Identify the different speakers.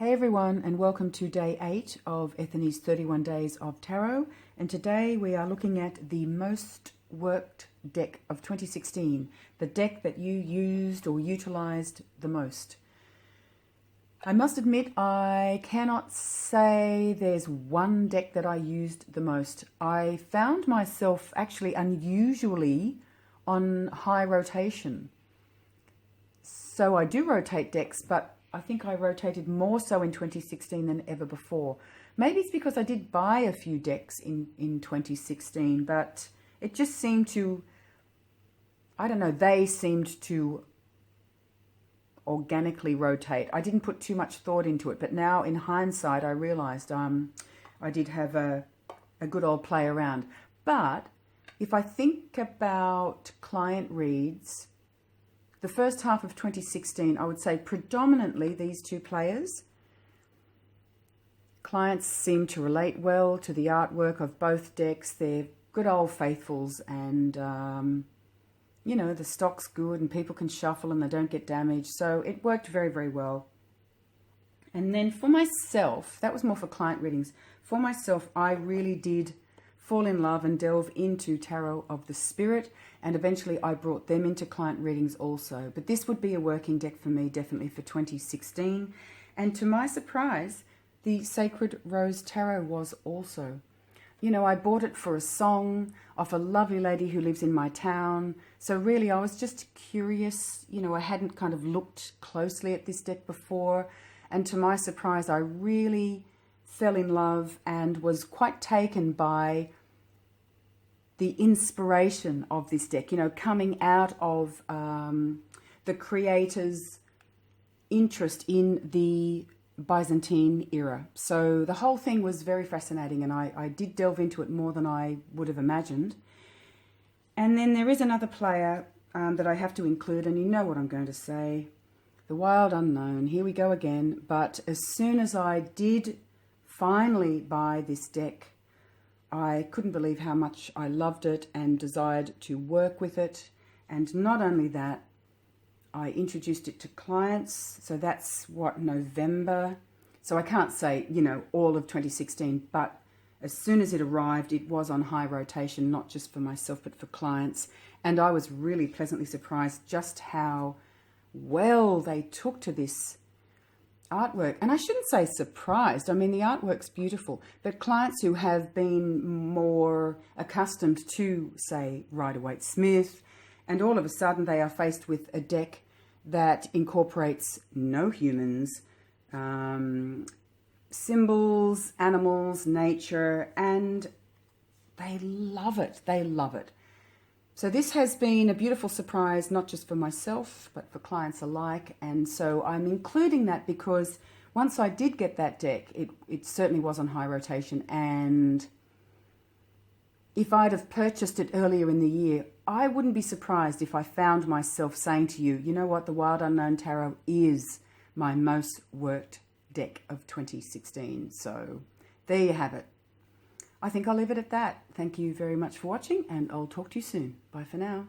Speaker 1: Hey everyone, and welcome to day 8 of Ethony's 31 Days of Tarot. And today we are looking at the most worked deck of 2016, the deck that you used or utilized the most. I must admit, I cannot say there's one deck that I used the most. I found myself actually unusually on high rotation. So I do rotate decks, but I think I rotated more so in 2016 than ever before. Maybe it's because I did buy a few decks in 2016, but it just seemed to, I don't know, they seemed to organically rotate. I didn't put too much thought into it, but now in hindsight, I realized I did have a good old play around. But if I think about client reads, the first half of 2016, I would say predominantly these two players. Clients seem to relate well to the artwork of both decks. They're good old faithfuls, and, you know, the stock's good and people can shuffle and they don't get damaged. So it worked very, very well. And then for myself, that was more for client readings. For myself, I really did fall in love and delve into Tarot of the Spirit, and eventually I brought them into client readings also. But this would be a working deck for me, definitely for 2016. And to my surprise, the Sacred Rose Tarot was also. You know, I bought it for a song of a lovely lady who lives in my town. So really, I was just curious. You know, I hadn't kind of looked closely at this deck before. And to my surprise, I really fell in love and was quite taken by the inspiration of this deck, you know, coming out of the creator's interest in the Byzantine era. So the whole thing was very fascinating, and I did delve into it more than I would have imagined. And then there is another player that I have to include, and you know what I'm going to say, the Wild Unknown. Here we go again. But as soon as I did finally buy this deck, I couldn't believe how much I loved it and desired to work with it. And not only that, I introduced it to clients. So that's what, November. So I can't say, you know, all of 2016, but as soon as it arrived, it was on high rotation, not just for myself, but for clients. And I was really pleasantly surprised just how well they took to this artwork. And I shouldn't say surprised. I mean, the artwork's beautiful, but clients who have been more accustomed to, say, Rider-Waite-Smith, and all of a sudden they are faced with a deck that incorporates no humans, symbols, animals, nature, and they love it. They love it. So this has been a beautiful surprise, not just for myself, but for clients alike. And so I'm including that because once I did get that deck, it certainly was on high rotation. And if I'd have purchased it earlier in the year, I wouldn't be surprised if I found myself saying to you, you know what, the Wild Unknown Tarot is my most worked deck of 2016. So there you have it. I think I'll leave it at that. Thank you very much for watching, and I'll talk to you soon. Bye for now.